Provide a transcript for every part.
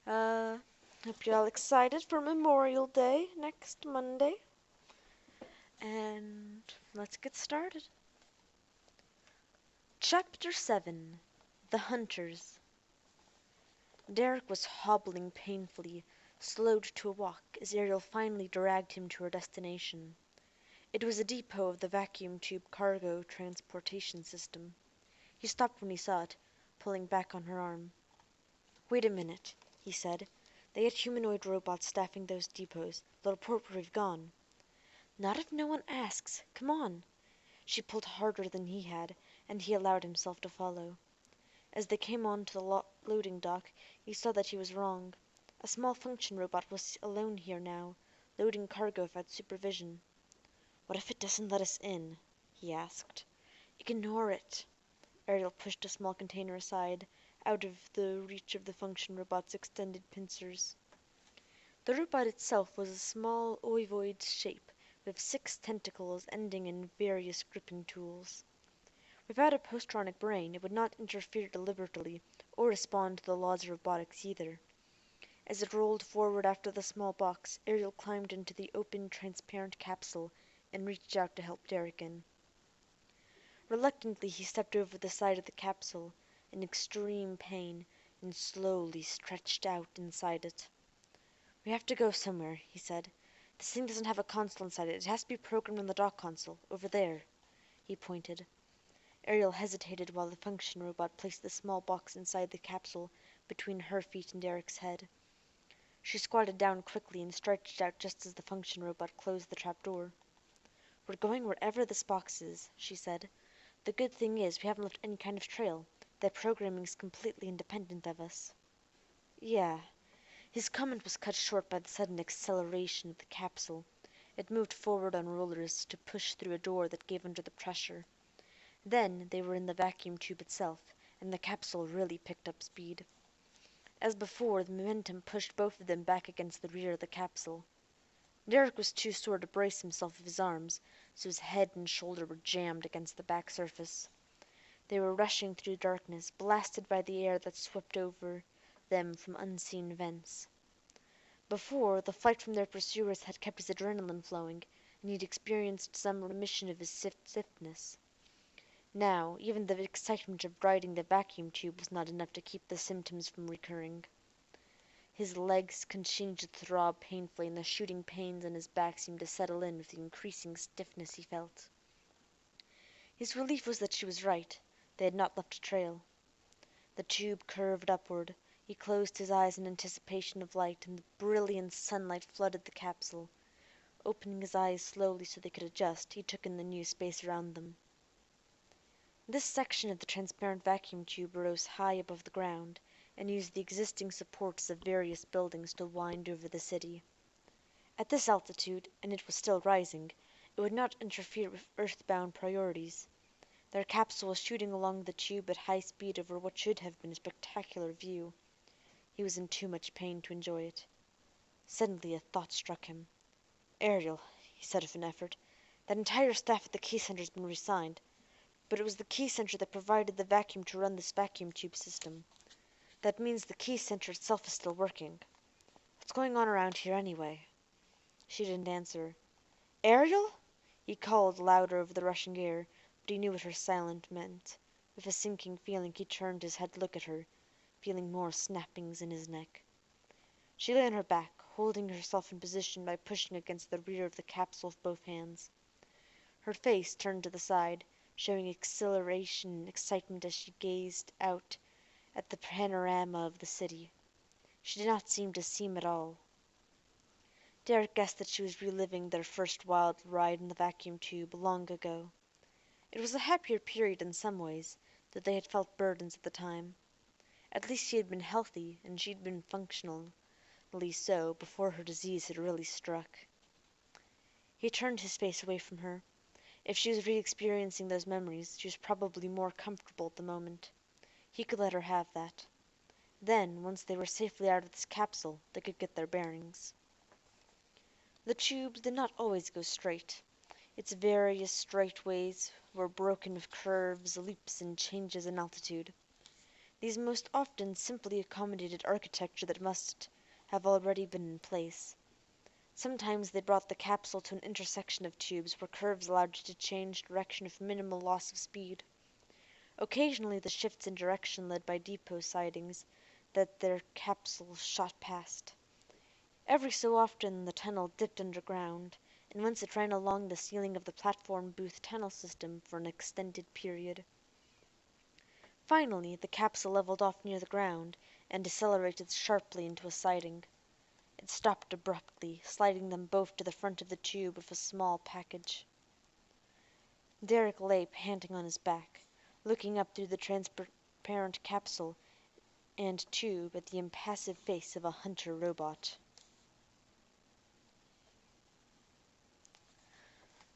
Hello. Hope you're all excited for Memorial Day next Monday. And let's get started. Chapter 7 The Hunters. Derek was hobbling painfully, slowed to a walk as Ariel finally dragged him to her destination. It was a depot of the vacuum tube cargo transportation system. He stopped when he saw it, pulling back on her arm. "Wait a minute," he said. "They had humanoid robots staffing those depots. They'll report where we've gone." "Not if no one asks. Come on." She pulled harder than he had, and he allowed himself to follow. As they came on to the loading dock, he saw that he was wrong. A small function robot was alone here now, loading cargo without supervision. "What if it doesn't let us in?" he asked. "Ignore it." Ariel pushed a small container aside, out of the reach of the function robot's extended pincers. The robot itself was a small ovoid shape, with 6 tentacles ending in various gripping tools. Without a postronic brain, it would not interfere deliberately, or respond to the laws of robotics either. As it rolled forward after the small box, Ariel climbed into the open, transparent capsule and reached out to help Derek in. Reluctantly he stepped over the side of the capsule, in extreme pain, and slowly stretched out inside it. "We have to go somewhere," he said. "This thing doesn't have a console inside it. It has to be programmed on the dock console, over there." He pointed. Ariel hesitated while the function robot placed the small box inside the capsule between her feet and Derek's head. She squatted down quickly and stretched out just as the function robot closed the trap door. "We're going wherever this box is," she said. "The good thing is we haven't left any kind of trail. That programming's completely independent of us." "Yeah." His comment was cut short by the sudden acceleration of the capsule. It moved forward on rollers to push through a door that gave under the pressure. Then they were in the vacuum tube itself, and the capsule really picked up speed. As before, the momentum pushed both of them back against the rear of the capsule. Derek was too sore to brace himself with his arms, so his head and shoulder were jammed against the back surface. They were rushing through darkness, blasted by the air that swept over them from unseen vents. Before, the flight from their pursuers had kept his adrenaline flowing, and he'd experienced some remission of his stiffness. Now, even the excitement of riding the vacuum tube was not enough to keep the symptoms from recurring. His legs continued to throb painfully, and the shooting pains on his back seemed to settle in with the increasing stiffness he felt. His relief was that she was right. They had not left a trail. The tube curved upward. He closed his eyes in anticipation of light, and the brilliant sunlight flooded the capsule. Opening his eyes slowly so they could adjust, he took in the new space around them. This section of the transparent vacuum tube rose high above the ground, and used the existing supports of various buildings to wind over the city. At this altitude, and it was still rising, it would not interfere with earthbound priorities. Their capsule was shooting along the tube at high speed over what should have been a spectacular view. He was in too much pain to enjoy it. Suddenly a thought struck him. "Ariel," he said with an effort, "that entire staff at the key center's been reassigned. But it was the key center that provided the vacuum to run this vacuum tube system. That means the key center itself is still working. What's going on around here anyway?" She didn't answer. "Ariel?" he called louder over the rushing air, but he knew what her silence meant. With a sinking feeling he turned his head to look at her, feeling more snappings in his neck. She lay on her back, holding herself in position by pushing against the rear of the capsule with both hands. Her face turned to the side, showing exhilaration and excitement as she gazed out at the panorama of the city. She did not seem to see him at all. Derek guessed that she was reliving their first wild ride in the vacuum tube long ago. It was a happier period in some ways, though they had felt burdens at the time. At least she had been healthy, and she'd been functionally so, before her disease had really struck. He turned his face away from her. If she was re-experiencing those memories, she was probably more comfortable at the moment. He could let her have that. Then, once they were safely out of this capsule, they could get their bearings. The tubes did not always go straight. Its various straightways were broken with curves, loops, and changes in altitude. These most often simply accommodated architecture that must have already been in place. Sometimes they brought the capsule to an intersection of tubes where curves allowed it to change direction with minimal loss of speed. Occasionally the shifts in direction led by depot sidings that their capsule shot past. Every so often the tunnel dipped underground, and once it ran along the ceiling of the platform booth tunnel system for an extended period. Finally, the capsule leveled off near the ground and decelerated sharply into a siding. It stopped abruptly, sliding them both to the front of the tube with a small package. Derek lay panting on his back, looking up through the transparent capsule and tube at the impassive face of a hunter robot.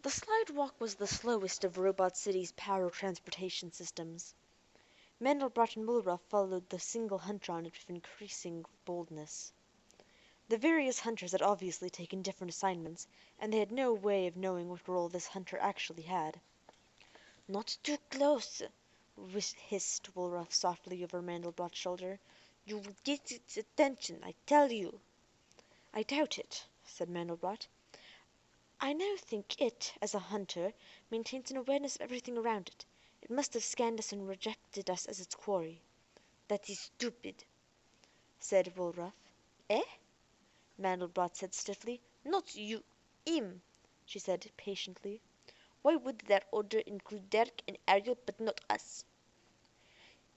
The slidewalk was the slowest of Robot City's power transportation systems. Mandelbrot and Woolruff followed the single hunter on it with increasing boldness. The various hunters had obviously taken different assignments, and they had no way of knowing what role this hunter actually had. "Not too close," hissed Woolruff softly over Mandelbrot's shoulder. "You will get its attention, I tell you." "I doubt it," said Mandelbrot. "I now think it, as a hunter, maintains an awareness of everything around it. It must have scanned us and rejected us as its quarry." "That is stupid," said Woolruff. "Eh?" Mandelbrot said stiffly. "Not you, him," she said patiently. "Why would that order include Derek and Ariel but not us?"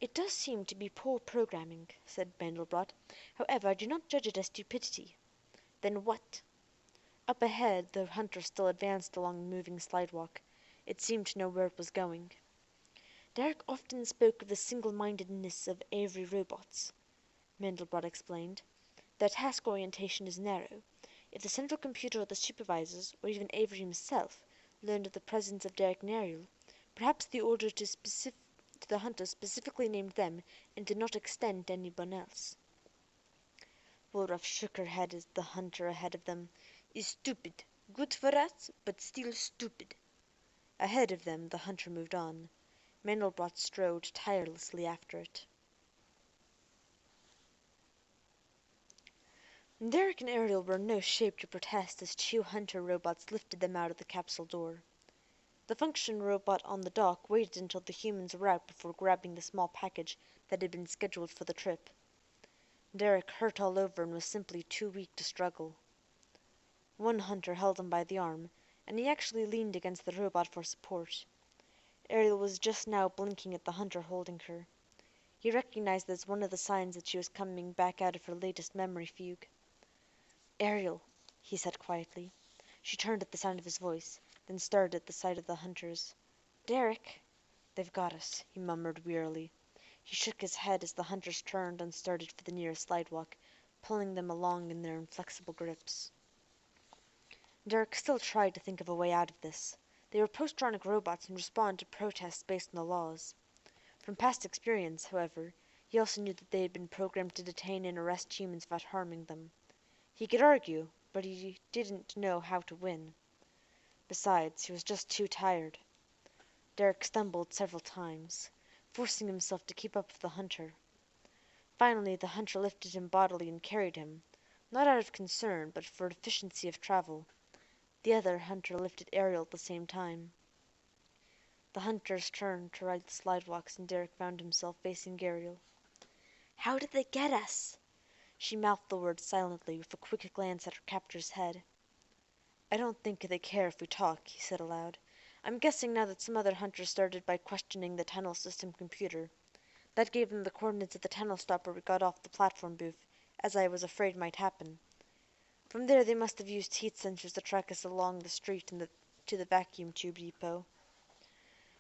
"It does seem to be poor programming," said Mandelbrot. "However, I do not judge it as stupidity." "Then what?" Up ahead the hunter still advanced along the moving slidewalk. It seemed to know where it was going. "Derek often spoke of the single-mindedness of Avery robots," Mandelbrot explained. "Their task orientation is narrow. If the central computer or the supervisors, or even Avery himself, learned of the presence of Derek and Ariel, perhaps the order to the hunter specifically named them and did not extend to anyone else." Woolruff shook her head at the hunter ahead of them. "Is stupid. Good for us, but still stupid." Ahead of them the hunter moved on. Mandelbrot strode tirelessly after it. Derek and Ariel were in no shape to protest as two hunter robots lifted them out of the capsule door. The function robot on the dock waited until the humans were out before grabbing the small package that had been scheduled for the trip. Derek hurt all over and was simply too weak to struggle. One hunter held him by the arm, and he actually leaned against the robot for support. Ariel was just now blinking at the hunter holding her. He recognized it as one of the signs that she was coming back out of her latest memory fugue. "Ariel," he said quietly. She turned at the sound of his voice, then stared at the sight of the hunters. "Derek." "They've got us," he murmured wearily. He shook his head as the hunters turned and started for the nearest slidewalk, pulling them along in their inflexible grips. Derek still tried to think of a way out of this. They were post-tronic robots and responded to protests based on the laws. From past experience, however, he also knew that they had been programmed to detain and arrest humans without harming them. He could argue, but he didn't know how to win. Besides, he was just too tired. Derek stumbled several times, forcing himself to keep up with the hunter. Finally, the hunter lifted him bodily and carried him, not out of concern, but for efficiency of travel. The other hunter lifted Ariel at the same time. The hunters turned to ride the slidewalks, and Derek found himself facing Ariel. "How did they get us?" She mouthed the words silently, with a quick glance at her captor's head. "I don't think they care if we talk," he said aloud. "I'm guessing now that some other hunters started by questioning the tunnel system computer. That gave them the coordinates of the tunnel stop where we got off the platform booth, as I was afraid might happen. From there they must have used heat sensors to track us along the street and to the vacuum tube depot."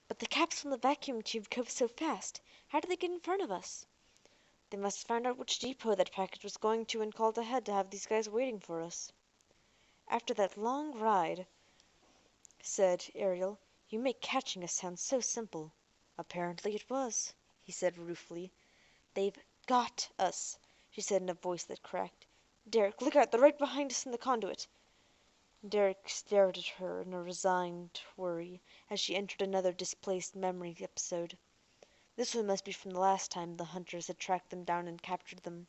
"But the capsule and the vacuum tube drove so fast. How did they get in front of us?" "They must have found out which depot that package was going to and called ahead to have these guys waiting for us." "After that long ride," said Ariel, "you make catching us sound so simple." "Apparently it was," he said ruefully. "They've got us," she said in a voice that cracked. "Derek, look out! They're right behind us in the conduit." Derek stared at her in a resigned worry as she entered another displaced memory episode. This one must be from the last time the hunters had tracked them down and captured them,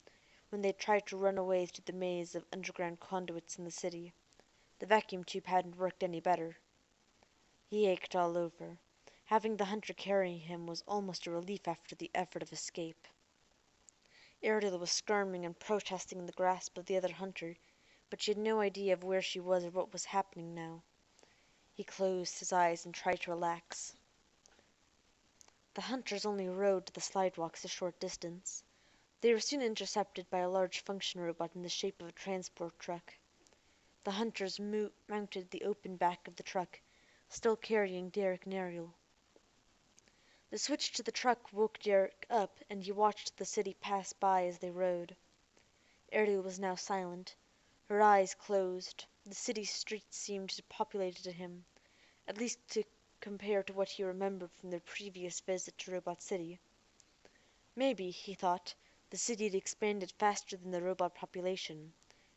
when they had tried to run away through the maze of underground conduits in the city. The vacuum tube hadn't worked any better. He ached all over. Having the hunter carry him was almost a relief after the effort of escape. Ariel was squirming and protesting in the grasp of the other hunter, but she had no idea of where she was or what was happening now. He closed his eyes and tried to relax. The hunters only rode the slidewalks a short distance. They were soon intercepted by a large function robot in the shape of a transport truck. The hunters mounted the open back of the truck, still carrying Derek and Ariel. The switch to the truck woke Derek up, and he watched the city pass by as they rode. Ariel was now silent, her eyes closed. The city streets seemed depopulated to him, at least to compare to what he remembered from their previous visit to Robot City. Maybe, he thought, the city had expanded faster than the robot population,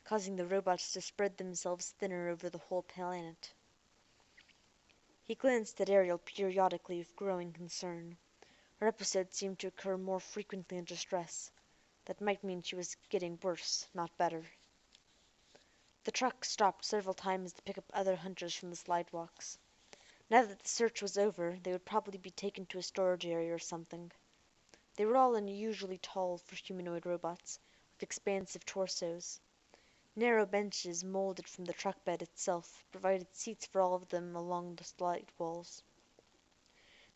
causing the robots to spread themselves thinner over the whole planet. He glanced at Ariel periodically with growing concern. Her episodes seemed to occur more frequently under stress. That might mean she was getting worse, not better. The truck stopped several times to pick up other hunters from the slidewalks. Now that the search was over, they would probably be taken to a storage area or something. They were all unusually tall for humanoid robots, with expansive torsos. Narrow benches molded from the truck bed itself provided seats for all of them along the slide walls.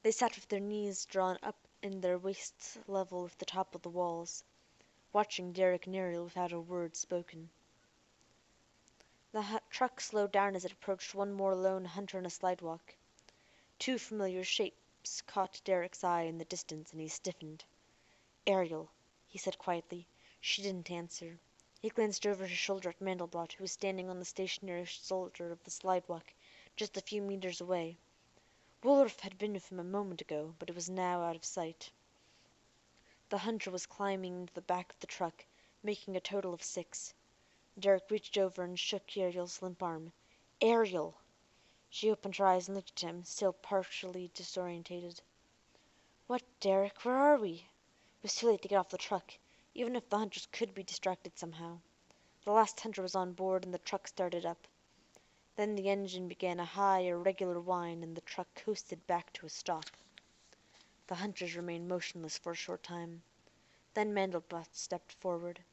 They sat with their knees drawn up in their waists level with the top of the walls, watching Derek and Ariel without a word spoken. The truck slowed down as it approached one more lone hunter on a slidewalk. Two familiar shapes caught Derek's eye in the distance, and he stiffened. "Ariel," he said quietly. She didn't answer. He glanced over his shoulder at Mandelbrot, who was standing on the stationary shoulder of the slidewalk, just a few meters away. Woolworth had been with him a moment ago, but it was now out of sight. The hunter was climbing into the back of the truck, making a total of 6. Derek reached over and shook Ariel's limp arm. "Ariel!" She opened her eyes and looked at him, still partially disorientated. "What, Derek? Where are we?" It was too late to get off the truck, even if the hunters could be distracted somehow. The last hunter was on board, and the truck started up. Then the engine began a high, irregular whine, and the truck coasted back to a stop. The hunters remained motionless for a short time. Then Mandelbrot stepped forward.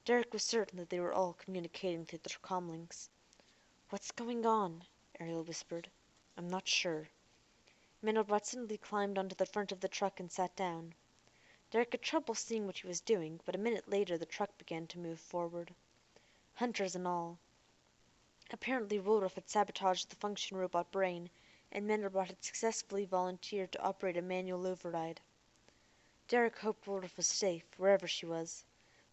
Derek was certain that they were all communicating through their comlinks. "What's going on?" Ariel whispered. "I'm not sure." Mandelbrot suddenly climbed onto the front of the truck and sat down. Derek had trouble seeing what he was doing, but a minute later the truck began to move forward. Hunters and all. Apparently Woolworth had sabotaged the function robot brain, and Mandelbrot had successfully volunteered to operate a manual override. Derek hoped Woolworth was safe, wherever she was,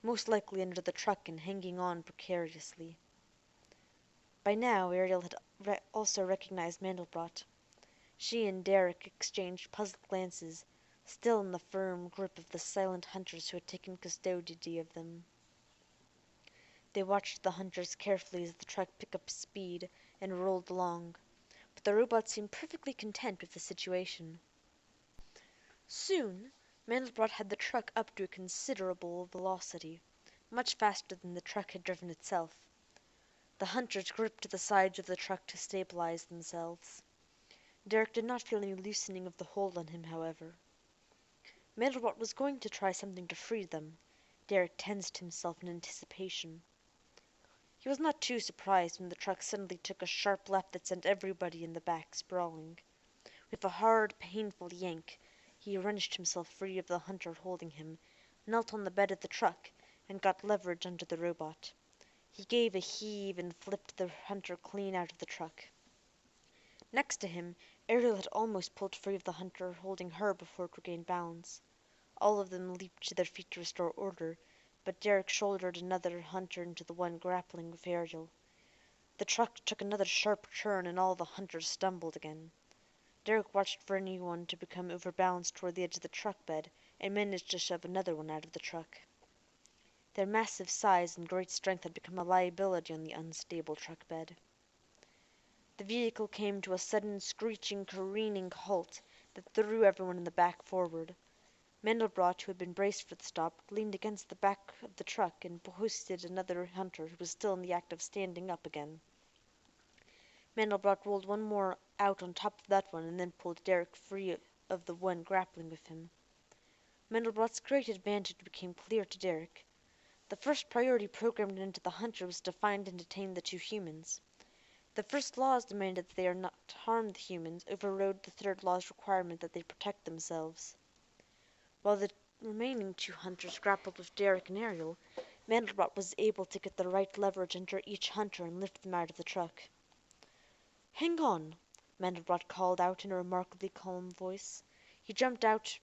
most likely under the truck and hanging on precariously. By now Ariel had also recognized Mandelbrot. She and Derek exchanged puzzled glances, still in the firm grip of the silent hunters who had taken custody of them. They watched the hunters carefully as the truck picked up speed and rolled along, but the robot seemed perfectly content with the situation. Soon Mandelbrot had the truck up to a considerable velocity, much faster than the truck had driven itself. The hunters gripped the sides of the truck to stabilize themselves. Derek did not feel any loosening of the hold on him, however. Mandelbrot was going to try something to free them. Derek tensed himself in anticipation. He was not too surprised when the truck suddenly took a sharp left that sent everybody in the back sprawling. With a hard, painful yank, he wrenched himself free of the hunter holding him, knelt on the bed of the truck, and got leverage under the robot. He gave a heave and flipped the hunter clean out of the truck. Next to him, Ariel had almost pulled free of the hunter holding her before it regained balance. All of them leaped to their feet to restore order, but Derek shouldered another hunter into the one grappling with Ariel. The truck took another sharp turn, and all the hunters stumbled again. Derek watched for anyone to become overbalanced toward the edge of the truck bed, and managed to shove another one out of the truck. Their massive size and great strength had become a liability on the unstable truck bed. The vehicle came to a sudden, screeching, careening halt that threw everyone in the back forward. Mandelbrot, who had been braced for the stop, leaned against the back of the truck and hoisted another hunter who was still in the act of standing up again. Mandelbrot rolled one more out on top of that one and then pulled Derek free of the one grappling with him. Mandelbrot's great advantage became clear to Derek. The first priority programmed into the hunter was to find and detain the two humans. The first laws demanded that they are not harm the humans overrode the third law's requirement that they protect themselves. While the remaining two hunters grappled with Derek and Ariel, Mandelbrot was able to get the right leverage under each hunter and lift them out of the truck. "Hang on," Mandelbrot called out in a remarkably calm voice. He jumped out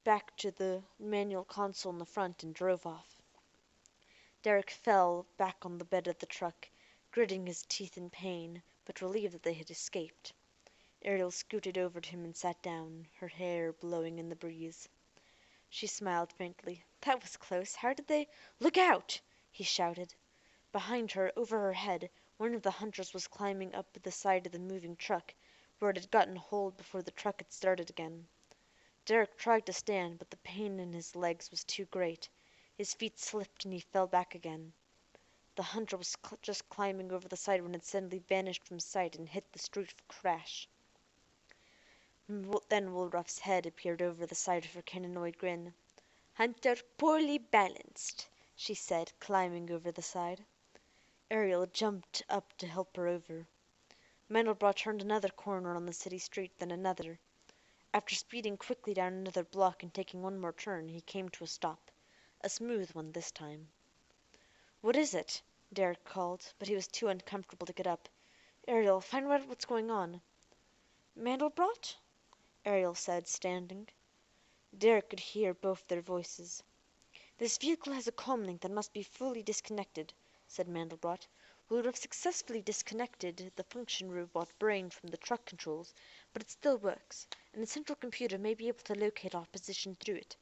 back to the manual console in the front and drove off. Derek fell back on the bed of the truck, gritting his teeth in pain, but relieved that they had escaped. Ariel scooted over to him and sat down, her hair blowing in the breeze. She smiled faintly. "That was close. How did they—" "Look out!" he shouted. Behind her, over her head, one of the hunters was climbing up the side of the moving truck, where it had gotten hold before the truck had started again. Derek tried to stand, but the pain in his legs was too great. His feet slipped and he fell back again. The hunter was just climbing over the side when it suddenly vanished from sight and hit the street with a crash. Then Woolruff's head appeared over the side of her caninoid grin. "Hunter poorly balanced," she said, climbing over the side. Ariel jumped up to help her over. Mandelbrot turned another corner on the city street, then another. After speeding quickly down another block and taking one more turn, he came to a stop. A smooth one this time. "What is it?" Derek called, but he was too uncomfortable to get up. "Ariel, find out what's going on." "Mandelbrot?" Ariel said, standing. Derek could hear both their voices. "This vehicle has a comlink that must be fully disconnected," said Mandelbrot. "We would have successfully disconnected the function robot brain from the truck controls, but it still works, and the central computer may be able to locate our position through it.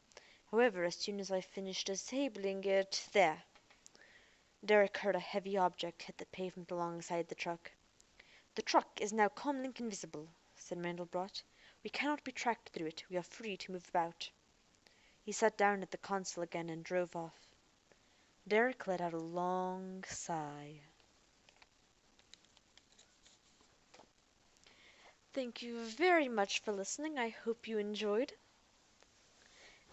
However, as soon as I finish disabling it, there." Derek heard a heavy object hit the pavement alongside the truck. "The truck is now comlink invisible," said Mandelbrot. "We cannot be tracked through it. We are free to move about." He sat down at the console again and drove off. Derek let out a long sigh. Thank you very much for listening. I hope you enjoyed.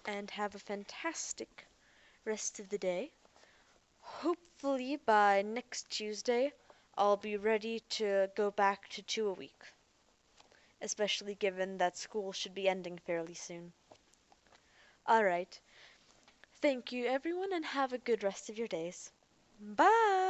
And have a fantastic rest of the day. Hopefully by next Tuesday, I'll be ready to go back to 2 a week. Especially given that school should be ending fairly soon. Alright. Thank you everyone and have a good rest of your days. Bye!